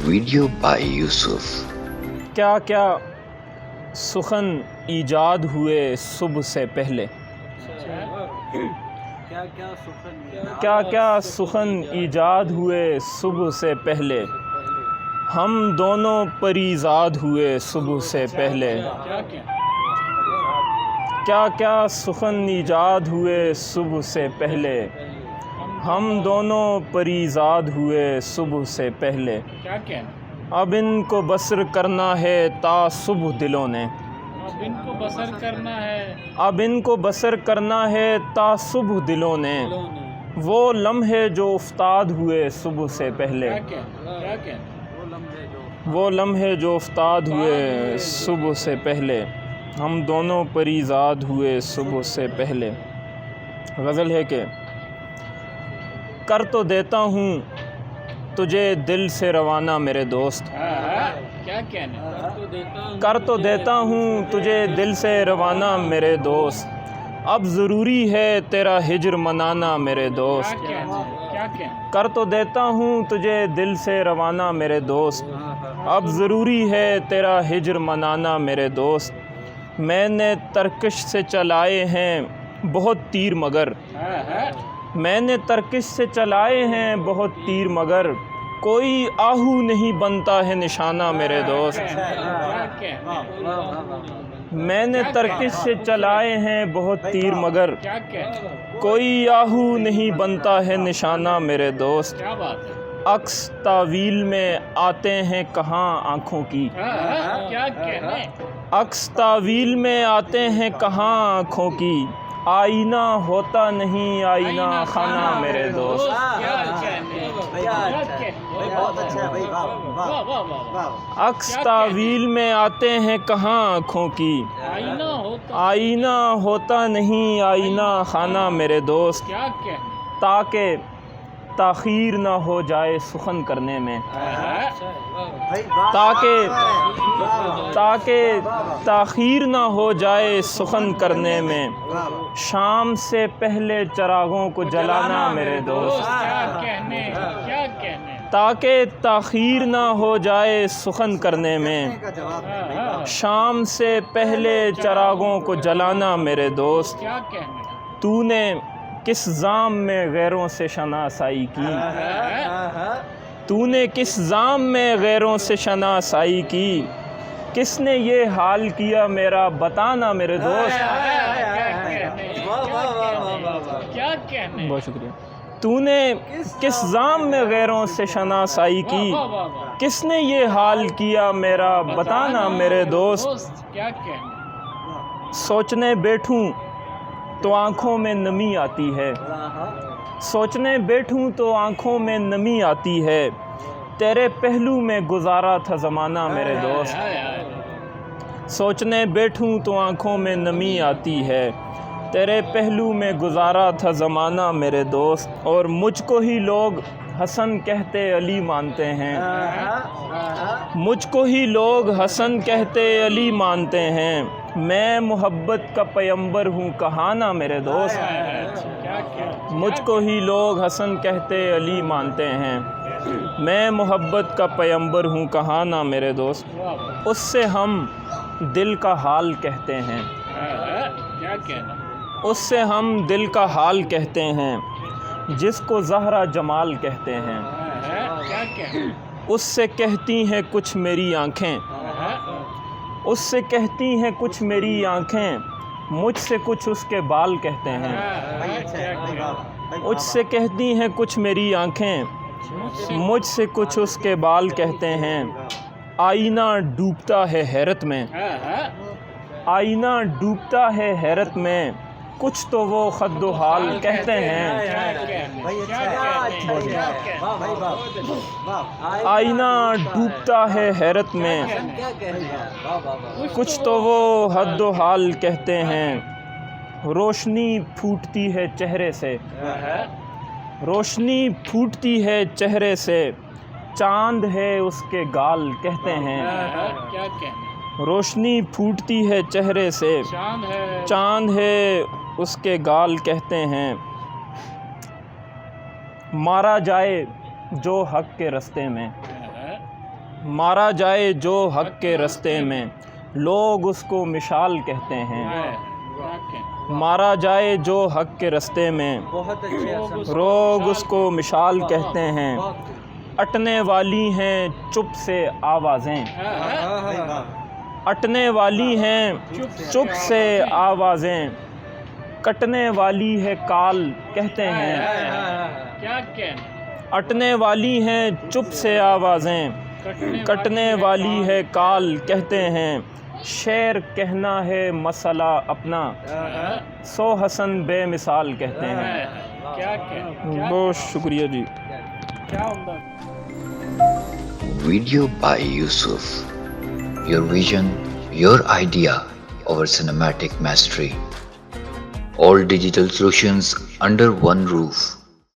Video by Yusuf. کیا کیا سخن ایجاد ہوئے صبح سے پہلے، کیا کیا سخن ایجاد ہوئے صبح سے پہلے، ہم دونوں پریزاد ہوئے صبح سے پہلے، کیا کیا سخن ایجاد ہوئے صبح سے پہلے، ہم دونوں پریزاد ہوئے صبح سے پہلے، اب ان کو بسر کرنا ہے تا صبح دلوں نے، اب ان کو بسر کرنا ہے تا صبح دلوں نے، وہ لمحے جو افتاد ہوئے صبح سے پہلے، وہ لمحے جو افتاد ہوئے صبح سے پہلے، ہم دونوں پریزاد ہوئے صبح سے پہلے۔ غزل ہے کہ کر تو دیتا ہوں تجھے دل سے روانہ میرے دوست، کر تو دیتا ہوں تجھے دل سے روانہ میرے دوست، اب ضروری ہے تیرا ہجر منانا میرے دوست، کر تو دیتا ہوں تجھے دل سے روانہ میرے دوست، اب ضروری ہے تیرا ہجر منانا میرے دوست، میں نے ترکش سے چلائے ہیں بہت تیر مگر، میں نے ترکش سے چلائے ہیں بہت تیر مگر، کوئی آہو نہیں بنتا ہے نشانہ میرے دوست، میں نے ترکش سے چلائے ہیں بہت تیر مگر، کوئی آہو نہیں بنتا ہے نشانہ میرے دوست، عکس تعویل میں آتے ہیں کہاں آنکھوں کی، عکس تعویل میں آتے ہیں کہاں آنکھوں کی، آئینہ ہوتا نہیں آئینہ خانہ میرے دوست، عکس تعویل میں آتے ہیں کہاں آنکھوں کی، آئینہ ہوتا نہیں آئینہ خانہ میرے دوست، تاکہ تاخیر نہ ہو جائے سخن کرنے میں، تاکہ تاخیر نہ ہو جائے سخن کرنے میں، شام سے پہلے چراغوں کو جلانا میرے دوست، تاکہ تاخیر نہ ہو جائے سخن کرنے میں، شام سے پہلے چراغوں کو جلانا میرے دوست، تو نے کس ضام میں غیروں سے شناسائی کی، تو نے کس ضام میں غیروں سے شناسائی کی، کس نے یہ حال کیا میرا بتانا میرے دوست، بہت شکریہ، تو نے کس ضام میں غیروں سے شناسائی کی، کس نے یہ حال کیا میرا بتانا میرے دوست، سوچنے بیٹھوں تو آنکھوں میں نمی آتی ہے، سوچنے بیٹھوں تو آنکھوں میں نمی آتی ہے، تیرے پہلو میں گزارا تھا زمانہ میرے دوست، سوچنے بیٹھوں تو آنکھوں میں نمی آتی ہے، تیرے پہلو میں گزارا تھا زمانہ میرے دوست، اور مجھ کو ہی لوگ حسن کہتے علی مانتے ہیں، مجھ کو ہی لوگ حسن کہتے علی مانتے ہیں، میں محبت کا پیمبر ہوں کہاں نا میرے دوست، مجھ کو ہی لوگ حسن کہتے علی مانتے ہیں، میں محبت کا پیمبر ہوں کہاں نا میرے دوست، اس سے ہم دل کا حال کہتے ہیں، اس سے ہم دل کا حال کہتے ہیں، جس کو زہرہ جمال کہتے ہیں، اس سے کہتی ہیں کچھ میری آنکھیں، اس سے کہتی ہیں کچھ میری آنکھیں، مجھ سے کچھ اس کے بال کہتے ہیں، مجھ سے کہتی ہیں کچھ میری آنکھیں، مجھ سے کچھ اس کے بال کہتے ہیں، آئینہ ڈوبتا ہے حیرت میں، آئینہ ڈوبتا ہے حیرت میں، کچھ تو وہ خد و حال کہتے ہیں، آئینہ ڈوبتا ہے حیرت میں، کچھ تو وہ حد و حال کہتے ہیں، روشنی پھوٹتی ہے چہرے سے، روشنی پھوٹتی ہے چہرے سے، چاند ہے اس کے گال کہتے ہیں، روشنی پھوٹتی ہے چہرے سے، چاند ہے اس کے گال کہتے ہیں، مارا جائے جو حق کے رستے میں، مارا جائے جو حق کے رستے میں لوگ اس کو مشال کہتے ہیں، مارا جائے جو حق کے رستے میں لوگ اس کو مشال کہتے ہیں، اٹنے والی ہیں چپ سے آوازیں، اٹنے والی ہیں چپ سے آوازیں، کٹنے والی ہے کال کہتے ہیں، اٹنے والی ہیں چپ سے آوازیں، کٹنے والی ہے کال کہتے ہیں، شعر کہنا ہے مسئلہ اپنا سو حسن بے مثال کہتے ہیں۔ بہت شکریہ جی۔ Video by Yusuf. Your vision, your idea, our cinematic mastery. All digital solutions under one roof.